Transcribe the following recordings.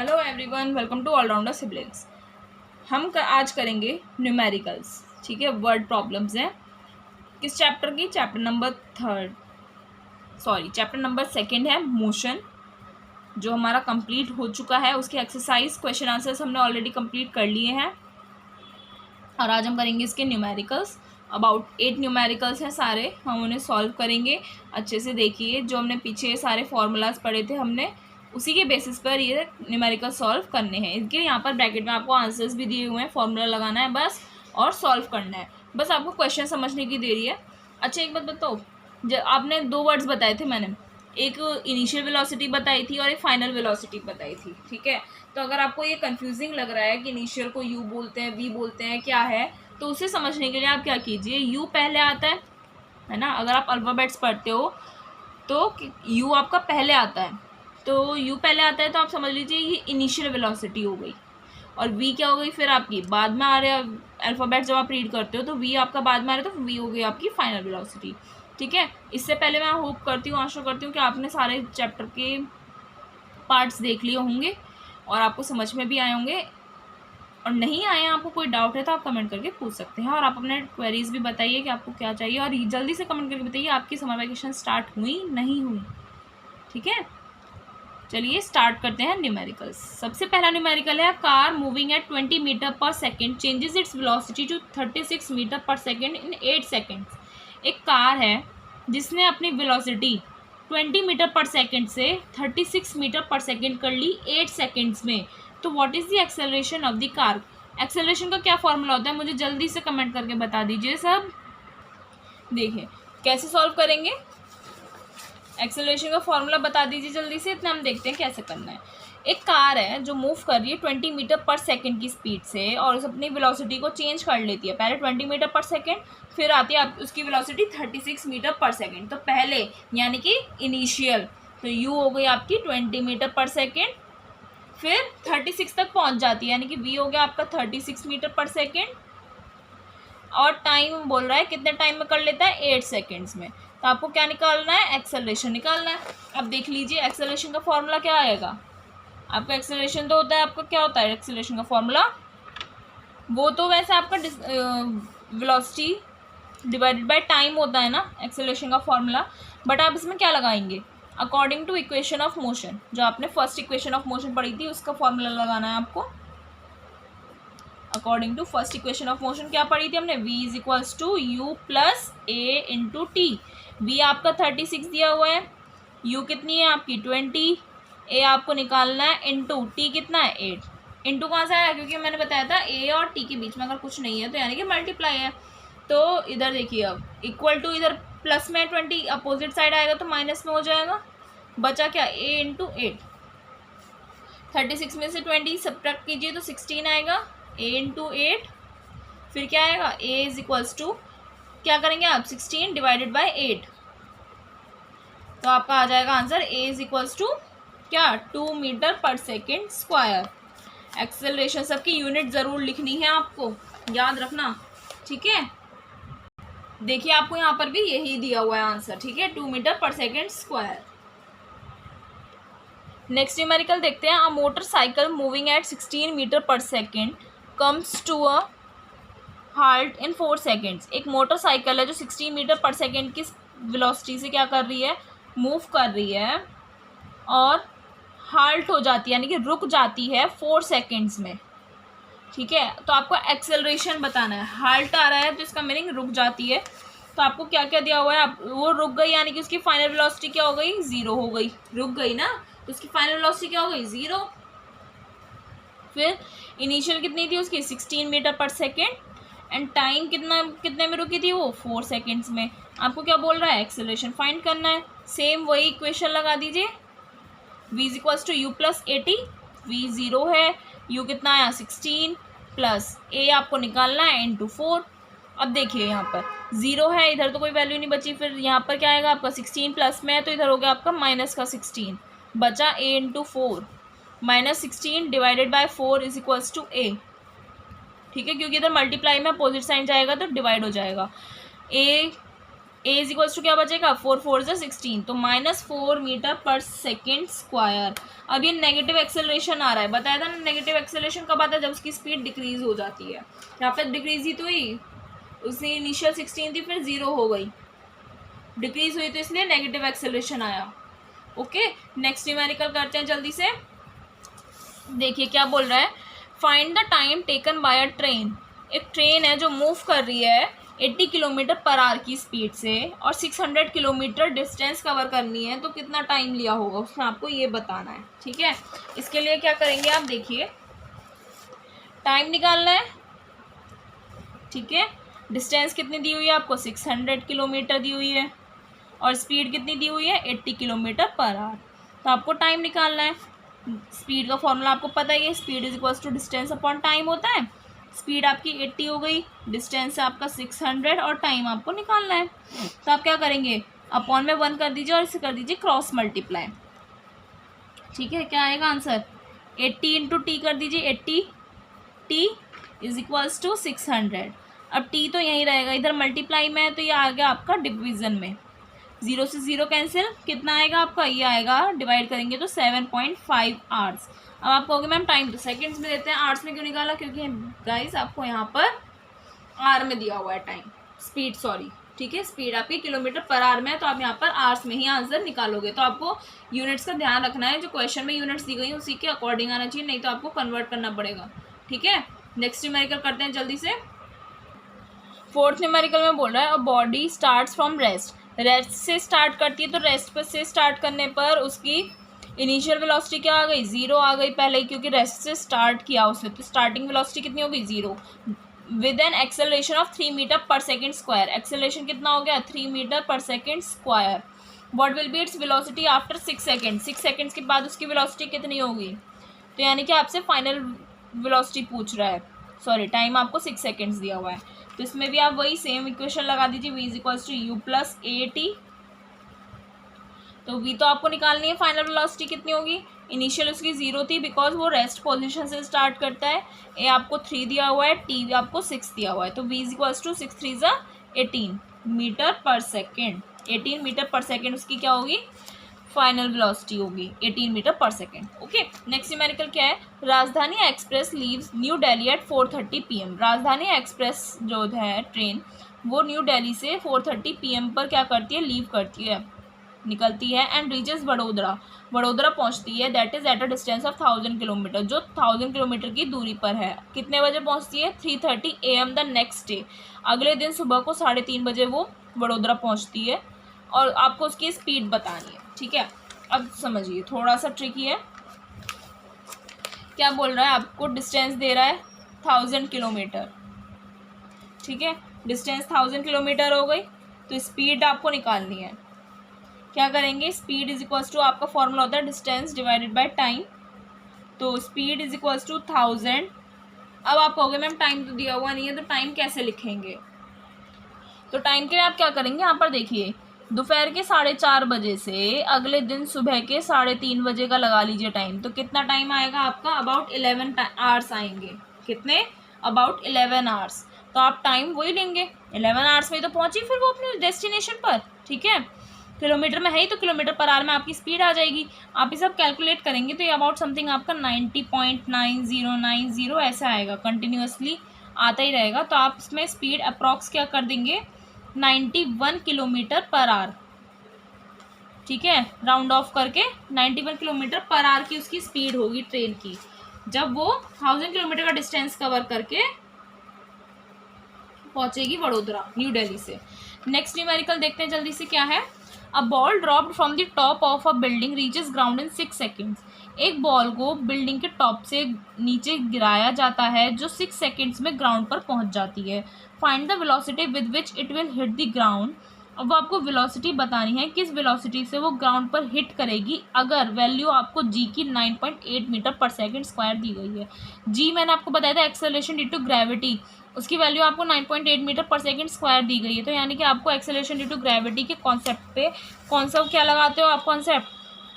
Hello everyone, welcome to all rounder siblings. हम आज करेंगे न्यूमेरिकल्स। ठीक है, वर्ड प्रॉब्लम्स हैं। किस चैप्टर की? चैप्टर नंबर सेकंड है मोशन, जो हमारा कंप्लीट हो चुका है। उसके एक्सरसाइज क्वेश्चन आंसर्स हमने ऑलरेडी कंप्लीट कर लिए हैं और आज हम करेंगे इसके न्यूमेरिकल्स। अबाउट 8 न्यूमेरिकल्स हैं सारे, हम उन्हें सॉल्व करेंगे। अच्छे से देखिए, जो हमने पीछे सारे फॉर्मूलाज पढ़े थे हमने उसी के बेसिस पर ये न्यूमेरिकल सॉल्व करने हैं। इनके यहाँ पर ब्रैकेट में आपको आंसर्स भी दिए हुए हैं, फॉर्मूला लगाना है बस और सॉल्व करना है। बस आपको क्वेश्चन समझने की देरी है। अच्छा, एक बात बताओ, जब आपने 2 वर्ड्स बताए थे, मैंने एक इनिशियल वेलोसिटी बताई थी और एक फाइनल वेलोसिटी बताई थी। ठीक है, तो अगर आपको ये कंफ्यूजिंग लग रहा है कि इनिशियल को यू बोलते हैं, वी बोलते हैं, क्या है, तो उसे समझने के लिए आप क्या कीजिए, यू पहले आता है ना। अगर आप अल्फ़ाबेट्स पढ़ते हो तो यू आपका पहले आता है, तो यू पहले आता है तो आप समझ लीजिए ये इनिशियल वेलोसिटी हो गई। और वी क्या हो गई फिर आपकी? बाद में आ रहे अल्फ़ाबेट्स जब आप रीड करते हो तो वी आपका बाद में आ रहा है, तो वी हो गई आपकी फाइनल वेलोसिटी। ठीक है, इससे पहले मैं होप करती हूँ, आशा करती हूँ कि आपने सारे चैप्टर के पार्ट्स देख लिए होंगे और आपको समझ में भी आए होंगे। और नहीं आए, आपको कोई डाउट है तो आप कमेंट करके पूछ सकते हैं। और आप अपने क्वेरीज भी बताइए कि आपको क्या चाहिए, और जल्दी से कमेंट करके बताइए आपकी समर वैकेशन स्टार्ट हुई नहीं हुई। ठीक है, चलिए स्टार्ट करते हैं न्यूमेरिकल्स। सबसे पहला न्यूमेरिकल है, car moving at 20 metre per second changes its velocity to 36 metre per second in 8 seconds. एक कार है जिसने अपनी वेलोसिटी 20 मीटर पर सेकेंड से 36 मीटर पर सेकेंड कर ली 8 सेकेंड्स में। तो what is the acceleration of the car? Acceleration का क्या फॉर्मूला होता है, मुझे जल्दी से कमेंट करके बता दीजिए सब। देखिए कैसे सॉल्व करेंगे, एक्सेलरेशन का फॉर्मूला बता दीजिए जल्दी से, इतना हम देखते हैं कैसे करना है। एक कार है जो मूव कर रही है 20 मीटर पर सेकेंड की स्पीड से और उस अपनी वेलोसिटी को चेंज कर लेती है। पहले 20 मीटर पर सेकेंड, फिर आती है उसकी वेलोसिटी 36 मीटर पर सेकेंड। तो पहले यानी कि इनिशियल, तो यू हो गई आपकी 20 मीटर पर सेकेंड, फिर 36 तक पहुंच जाती है, यानी कि वी हो गया आपका 36 मीटर पर सेकेंड। और टाइम बोल रहा है कितने टाइम में कर लेता है, 8 सेकेंड्स में। तो आपको क्या निकालना है, एक्सेलरेशन निकालना है। अब देख लीजिए एक्सेलरेशन का फॉर्मूला क्या आएगा आपका। एक्सेलरेशन तो होता है आपका, क्या होता है एक्सेलरेशन का फॉर्मूला, वो तो वैसे आपका वेलोसिटी डिवाइडेड बाय टाइम होता है ना एक्सेलरेशन का फॉर्मूला। बट आप इसमें क्या लगाएंगे, according to equation of motion, जो आपने फर्स्ट इक्वेशन ऑफ मोशन पढ़ी थी उसका फॉर्मूला लगाना है आपको। According to first equation of motion क्या पढ़ी थी हमने, v is equals to u plus a into t. V आपका 36 दिया हुआ है, u कितनी है आपकी 20, a आपको निकालना है, इंटू टी कितना है 8। इंटू कहाँ से आया, क्योंकि मैंने बताया था a और t के बीच में अगर कुछ नहीं है तो यानी कि मल्टीप्लाई है। तो इधर देखिए, अब इक्वल टू, इधर प्लस में 20, अपोजिट साइड आएगा तो माइनस में हो जाएगा। बचा क्या, a इंटू 8। 36 में से 20 सब्ट्रैक्ट कीजिए तो 16 आएगा, a इंटू 8। फिर क्या आएगा, a इज इक्वल्स टू, क्या करेंगे आप, 16 डिवाइडेड बाय 8। तो आपका आ जाएगा answer, a is equals to क्या, 2 metre per second square. Acceleration सबकी यूनिट ज़रूर लिखनी है आपको, याद रखना। ठीक है, देखिए आपको यहाँ पर भी यही दिया हुआ है आंसर। ठीक है, 2 metre per second square. Next numerical देखते हैं, a motorcycle moving at 16 metre per second comes to a halt in 4 seconds. एक मोटरसाइकिल है जो 16 मीटर पर सेकेंड की वेलोसिटी से क्या कर रही है, मूव कर रही है और हाल्ट हो जाती है, यानी कि रुक जाती है 4 सेकेंड्स में। ठीक है, तो आपको एक्सेलरेशन बताना है। हाल्ट आ रहा है तो इसका मीनिंग रुक जाती है। तो आपको क्या क्या दिया हुआ है, आप वो रुक गई यानी कि उसकी फाइनल वेलोसिटी क्या हो गई, 0 हो गई। रुक गई ना, तो उसकी फाइनल वेलोसिटी क्या हो गई, 0। फिर इनिशियल कितनी थी उसकी, 16 metre per second, and time कितने में रुकी थी वो, 4 सेकेंड्स में। आपको क्या बोल रहा है, एक्सेलरेशन फाइंड करना है। सेम वही इक्वेशन लगा दीजिए, v is equals to u plus a t. V 0 है, u कितना आया 16, प्लस a आपको निकालना है इंटू 4। अब देखिए यहाँ पर 0 है, इधर तो कोई वैल्यू नहीं बची, फिर यहाँ पर क्या आएगा आपका 16 प्लस में है तो इधर हो गया आपका माइनस का 16, बचा a into 4। -16 divided by 4 is equals to a। ठीक है, क्योंकि इधर मल्टीप्लाई में अपोजिट साइन जाएगा तो डिवाइड हो जाएगा। a a is equals to क्या बचेगा, 4 4 जा 16, तो -4 मीटर पर सेकेंड स्क्वायर। अब ये नेगेटिव एक्सेलरेशन आ रहा है, बताया था ना नेगेटिव एक्सेलरेशन कब आता है, जब उसकी स्पीड डिक्रीज हो जाती है। यहाँ पे डिक्रीज ही तो हुई, उसने इनिशियल 16 थी फिर 0 हो गई, डिक्रीज हुई तो इसलिए नेगेटिव एक्सेलरेशन आया। ओके, नेक्स्ट न्यूमेरिकल करते हैं जल्दी से। देखिए क्या बोल रहा है, find the time taken bye a train. एक ट्रेन है जो मूव कर रही है 80 किलोमीटर पर आवर की स्पीड से और 600 किलोमीटर डिस्टेंस कवर करनी है, तो कितना टाइम लिया होगा उसने आपको ये बताना है। ठीक है, इसके लिए क्या करेंगे आप, देखिए टाइम निकालना है। ठीक है, डिस्टेंस कितनी दी हुई है आपको, 600 किलोमीटर दी हुई है और स्पीड कितनी दी हुई है, 80 किलोमीटर पर आवर। तो आपको टाइम निकालना है। स्पीड का फॉर्मूला आपको पता ही है, speed is equals to distance upon time होता है। स्पीड आपकी 80 हो गई, डिस्टेंस है आपका 600 और टाइम आपको निकालना है। तो आप क्या करेंगे, अपॉन में 1 कर दीजिए और इसे कर दीजिए क्रॉस मल्टीप्लाई। ठीक है, क्या आएगा आंसर, 80 इंटू टी कर दीजिए, 80 टी इज इक्वल्स टू 600। अब टी तो यहीं रहेगा, इधर मल्टीप्लाई में है तो ये आ गया आपका डिवीजन में, 0 से 0 कैंसिल, कितना आएगा आपका, ये आएगा डिवाइड करेंगे तो 7.5 आवर्स। अब आप कहोगे मैम टाइम तो सेकंड्स में देते हैं, आवर्स में क्यों निकाला, क्योंकि गाइस आपको यहाँ पर आर में दिया हुआ है टाइम, स्पीड सॉरी। ठीक है, स्पीड आपकी किलोमीटर पर आवर में है तो आप यहाँ पर आवर्स में ही आंसर निकालोगे। तो आपको यूनिट्स का ध्यान रखना है, जो क्वेश्चन में यूनिट्स दी गई हैं उसी के अकॉर्डिंग आना चाहिए, नहीं तो आपको कन्वर्ट करना पड़ेगा। ठीक है, नेक्स्ट न्यूमेरिकल करते हैं जल्दी से। फोर्थ न्यूमेरिकल में बोल रहा है a body starts from rest. Rest से स्टार्ट करती है, तो रेस्ट पर से स्टार्ट करने पर उसकी इनिशियल वेलोसिटी क्या आ गई, 0 आ गई पहले ही, क्योंकि रेस्ट से स्टार्ट किया उसने, तो स्टार्टिंग वेलोसिटी कितनी होगी, 0, with an acceleration of 3 metre per second square. Acceleration कितना हो गया, 3 metre per second square. What will be its velocity after 6 second, 6 seconds के बाद उसकी वेलोसिटी कितनी होगी। तो यानी कि आपसे फाइनल वेलोसिटी पूछ रहा है, सॉरी टाइम आपको 6 सेकेंड्स दिया हुआ है, तो इसमें भी आप वही सेम इक्वेशन लगा दीजिए, v is equals to u plus a t. तो v तो आपको निकालनी है, फाइनल वेलोसिटी कितनी होगी, इनिशियल उसकी 0 थी बिकॉज वो रेस्ट पोजीशन से स्टार्ट करता है। ए आपको 3 दिया हुआ है, टी भी आपको 6 दिया हुआ है, तो v इज इक्वल्स टू 6 3 ज़ा 18 metre per second. 18 metre per second उसकी क्या होगी, फाइनल वेलोसिटी होगी 18 metre per second. Okay, next numerical क्या है, Rajdhani Express leaves New Delhi at 4:30 PM। Rajdhani Express जो है ट्रेन, वो न्यू दिल्ली से 4:30 PM पर क्या करती है, लीव करती है, निकलती है, एंड रीचेस वडोदरा। वडोदरा पहुंचती है, that is at a distance of 1000 kilometre, जो 1000 किलोमीटर की दूरी पर है। कितने बजे पहुंचती है, 3:30 AM द नेक्स्ट डे। अगले दिन सुबह को 3:30 बजे वो वडोदरा पहुंचती है और आपको उसकी स्पीड बतानी है। ठीक है, अब समझिए थोड़ा सा ट्रिकी है। क्या बोल रहा है, आपको डिस्टेंस दे रहा है 1000 किलोमीटर। ठीक है, डिस्टेंस 1000 किलोमीटर हो गई, तो स्पीड आपको निकालनी है। क्या करेंगे, स्पीड इज इक्वल्स टू, आपका फॉर्मूला होता है डिस्टेंस डिवाइडेड बाय टाइम, तो स्पीड इज इक्वल्स टू 1000। अब आप कहोगे मैम टाइम तो दिया हुआ नहीं है, तो टाइम कैसे लिखेंगे। तो टाइम के लिए आप क्या करेंगे, यहाँ पर देखिए दोपहर के 4:30 बजे से अगले दिन सुबह के 3:30 बजे का लगा लीजिए टाइम, तो कितना टाइम आएगा आपका, अबाउट 11 आवर्स आएंगे। कितने, अबाउट 11 आवर्स। तो आप टाइम वही लेंगे, 11 आवर्स में तो पहुंची फिर वो अपने डेस्टिनेशन पर। ठीक है, किलोमीटर में है ही तो किलोमीटर पर आवर में आपकी स्पीड आ जाएगी। आप ये सब कैलकुलेट करेंगे तो ये अबाउट समथिंग आपका 90.9090 ऐसा आएगा, कंटिन्यूसली आता ही रहेगा। तो आप इसमें स्पीड अप्रॉक्स क्या कर देंगे, 91 किलोमीटर पर आवर। ठीक है, राउंड ऑफ करके 91 किलोमीटर पर आवर की उसकी स्पीड होगी ट्रेन की, जब वो 1000 किलोमीटर का डिस्टेंस कवर करके पहुंचेगी वडोदरा न्यू दिल्ली से। नेक्स्ट न्यूमेरिकल देखते हैं जल्दी से, क्या है, a ball dropped from the top of a building reaches ground in 6 seconds. एक बॉल को बिल्डिंग के टॉप से नीचे गिराया जाता है जो 6 सेकेंड्स में ग्राउंड पर पहुंच जाती है। Find the velocity with which it will hit the ground. अब आपको वेलोसिटी बतानी है, किस वेलोसिटी से वो ग्राउंड पर हिट करेगी, अगर वैल्यू आपको जी की 9.8 मीटर पर सेकेंड स्क्वायर दी गई है। जी मैंने आपको बताया था एक्सेलरेशन ड्यू टू ग्रेविटी, उसकी वैल्यू आपको 9.8 मीटर पर सेकेंड स्क्वायर दी गई है। तो यानी कि आपको एक्सेलरेशन ड्यू टू ग्रेविटी के कॉन्सेप्ट पे कौन सा क्या लगाते हो आप concept,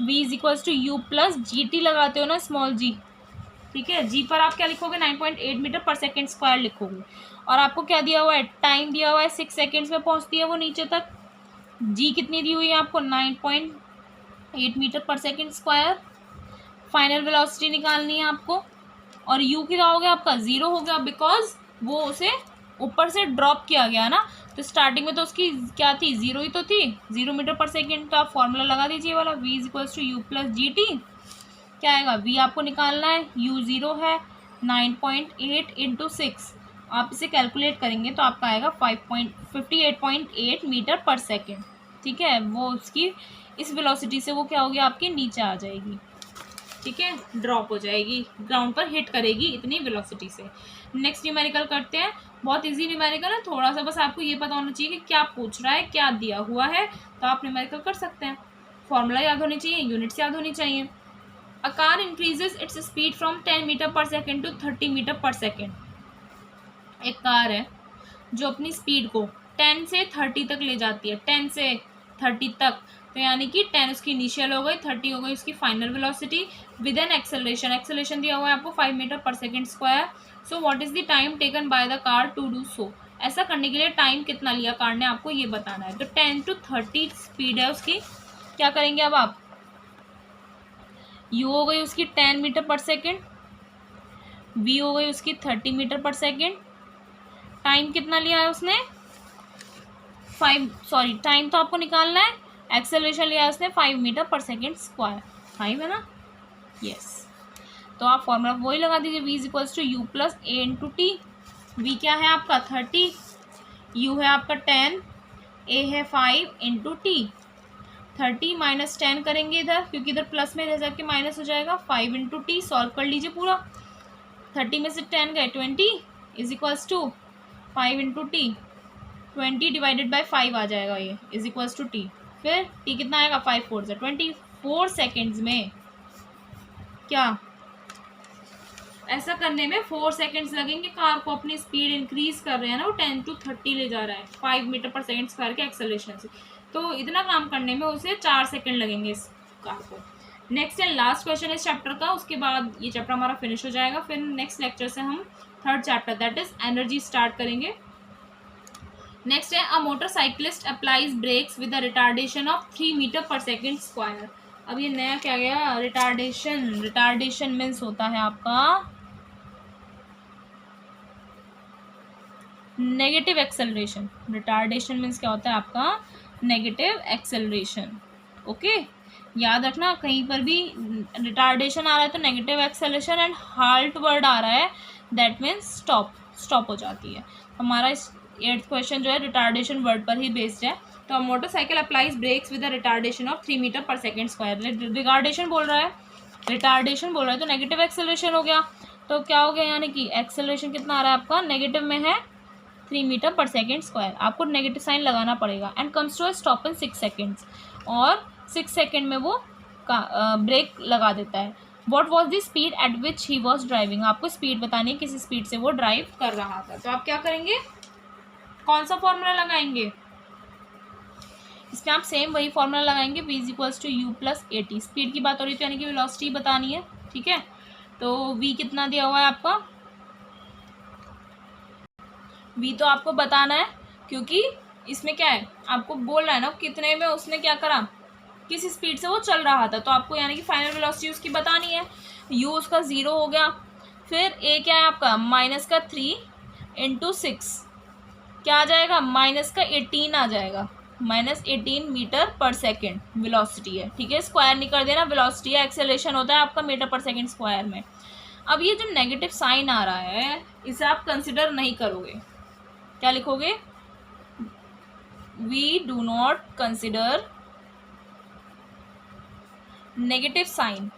v is equals to u plus g t लगाते हो ना, स्मॉल जी। ठीक है, जी पर आप क्या लिखोगे, 9.8 मीटर पर सेकेंड स्क्वायर लिखोगे। और आपको क्या दिया हुआ है, टाइम दिया हुआ है 6 सेकेंड्स में पहुंचती है वो नीचे तक। जी कितनी दी हुई है आपको 9.8 metre per second square. Final velocity निकालनी है आपको, और यू क्या हो गया आपका 0 हो गया, बिकॉज वो उसे ऊपर से ड्रॉप किया गया ना, तो स्टार्टिंग में तो उसकी क्या थी 0 ही तो थी, 0 मीटर पर सेकेंड। तो आप फॉर्मूला लगा दीजिए वाला v is you plus g T. क्या आएगा v आपको निकालना है, u 0 है 9.8 इंटू 6, आप इसे कैलकुलेट करेंगे तो आपका आएगा 58.8 मीटर पर सेकेंड। ठीक है, वो उसकी इस वेलोसिटी से वो क्या होगी आपकी नीचे आ जाएगी। ठीक है, ड्रॉप हो जाएगी, ग्राउंड पर हिट करेगी इतनी वेलोसिटी से। नेक्स्ट न्यूमेरिकल करते हैं, बहुत इजी न्यूमेरिकल है, थोड़ा सा बस आपको ये पता होना चाहिए कि क्या पूछ रहा है, क्या दिया हुआ है, तो आप न्यूमेरिकल कर सकते हैं। फॉर्मूला याद होनी चाहिए, यूनिट्स याद होनी चाहिए। A car increases its speed from 10 metre per second to 30 metre per second. एक कार है जो अपनी स्पीड को 10 से 30 तक ले जाती है, 10 से 30 तक, तो यानी कि 10 उसकी इनिशियल हो गई, 30 हो गई उसकी final velocity with an acceleration. Acceleration दिया हुआ है आपको 5 metre per second square. So what is the time taken by the car to do so. ऐसा करने के लिए टाइम कितना लिया कार ने, आपको ये बताना है। तो 10 to 30 स्पीड है उसकी। क्या करेंगे अब आप, यू हो गई उसकी 10 मीटर पर सेकेंड, वी हो गई उसकी 30 मीटर पर सेकेंड। टाइम कितना लिया है उसने 5, टाइम तो आपको निकालना है, एक्सेलरेशन लिया है उसने 5 मीटर पर सेकेंड स्क्वायर, 5 है ना, यस। तो आप फॉर्मूला वही लगा दीजिए, v is equals to u plus a into t. V क्या है आपका 30, u है आपका 10, a है 5 इंटू टी। 30 माइनस 10 करेंगे इधर, क्योंकि इधर प्लस में रह जाके माइनस हो जाएगा, 5 इंटू टी। सॉल्व कर लीजिए पूरा, 30 में से 10 गए 20 is equals to 5 into t, 20 divided by 5 आ जाएगा ये, इज इक्वल्स टू टी। फिर टी कितना आएगा 5 4 से 24 सेकेंड्स में। क्या ऐसा करने में 4 सेकेंड्स लगेंगे, कार को अपनी स्पीड इंक्रीज कर रहे हैं ना, वो 10 to 30 ले जा रहा है 5 मीटर पर सेकेंड स्क्वायर के एक्सेलरेशन से, तो इतना काम करने में उसे 4 सेकेंड लगेंगे इस कार को। नेक्स्ट एंड लास्ट क्वेश्चन इस चैप्टर का, उसके बाद ये चैप्टर हमारा फिनिश हो जाएगा। फिर नेक्स्ट लेक्चर से हम third chapter that is energy start करेंगे। नेक्स्ट है, a motorcyclist applies brakes with a retardation of 3 metre per second square. अब ये नया क्या गया, रिटार्डेशन। रिटार्डेशन मीन्स होता है आपका नेगेटिव एक्सेलरेशन। रिटार्डेशन मीन्स क्या होता है आपका नेगेटिव एक्सेलरेशन। ओके, याद रखना, कहीं पर भी रिटार्डेशन आ रहा है तो negative acceleration, and halt word आ रहा है दैट मीन्स स्टॉप, स्टॉप हो जाती है। हमारा 8th क्वेश्चन जो है रिटार्डेशन वर्ड पर ही बेस्ड है। तो motorcycle applies brakes with the retardation of 3 metre per second square. Retardation बोल रहा है, रिटार्डेशन बोल रहा है तो नेगेटिव एक्सेलरेशन हो गया, तो क्या हो गया, यानी कि एक्सेलरेशन कितना आ रहा है आपका नेगेटिव में है 3 मीटर पर सेकेंड स्क्वायर। आपको नेगेटिव साइन लगाना पड़ेगा। And comes to a stop in 6 seconds, और 6 सेकेंड में वो ब्रेक लगा देता है। What was the speed at which he was driving. आपको स्पीड बतानी है, किसी स्पीड से वो ड्राइव कर रहा था। तो आप क्या करेंगे, कौन सा फॉर्मूला लगाएंगे, इसमें आप सेम वही फॉर्मूला लगाएंगे, v is equals to u plus a t. Speed की बात हो रही थी यानी कि वेलोसिटी बतानी है। ठीक है, तो v कितना दिया हुआ है आपका, v तो आपको बताना है, क्योंकि इसमें क्या है आपको बोल रहा है ना कितने में उसने क्या करा, किस स्पीड से वो चल रहा था, तो आपको यानी कि फाइनल वेलोसिटी उसकी बतानी है। u उसका 0 हो गया, फिर a क्या है आपका माइनस का 3 इंटू 6, क्या आ जाएगा माइनस का 18 आ जाएगा, minus 18 metre per second velocity है। ठीक है, स्क्वायर नहीं कर देना, वेलोसिटी है, एक्सेलरेशन होता है आपका मीटर पर सेकेंड स्क्वायर में। अब ये जो नेगेटिव साइन आ रहा है इसे आप कंसिडर नहीं करोगे, क्या लिखोगे, we do not consider negative sign,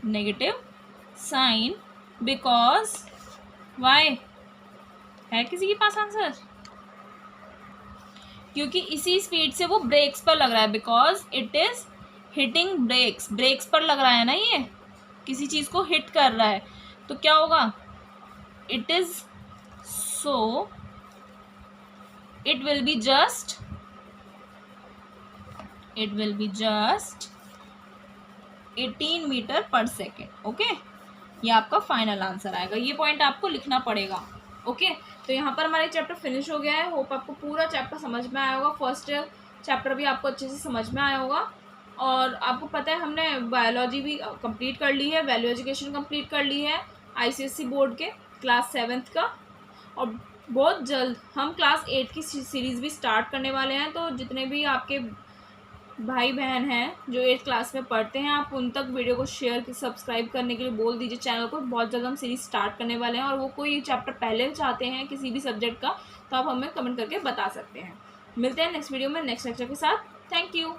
negative sign because why. है किसी के पास आंसर, क्योंकि इसी स्पीड से वो ब्रेक्स पर लग रहा है, because it is hitting brakes, brakes पर लग रहा है ना, ये किसी चीज को हिट कर रहा है, तो क्या होगा, it is so it will be just 18 metre per second. Okay, ये आपका फाइनल आंसर आएगा, ये पॉइंट आपको लिखना पड़ेगा। ओके, तो यहाँ पर हमारा चैप्टर फिनिश हो गया है। होप आपको पूरा चैप्टर समझ में आया होगा। फर्स्ट चैप्टर भी आपको अच्छे से समझ में आया होगा। और आपको पता है हमने बायोलॉजी भी कंप्लीट कर ली है, वैल्यू एजुकेशन कंप्लीट कर ली है आईसीएसई बोर्ड के क्लास 7th का। और बहुत जल्द हम क्लास 8 की सीरीज़ भी स्टार्ट करने वाले हैं। तो जितने भी आपके भाई बहन हैं जो 8th क्लास में पढ़ते हैं, आप उन तक वीडियो को शेयर सब्सक्राइब करने के लिए बोल दीजिए चैनल को। बहुत जल्द हम सीरीज़ स्टार्ट करने वाले हैं, और वो कोई चैप्टर पहले चाहते हैं किसी भी सब्जेक्ट का, तो आप हमें कमेंट करके बता सकते हैं। मिलते हैं नेक्स्ट वीडियो में नेक्स्ट लेक्चर के साथ। Thank you.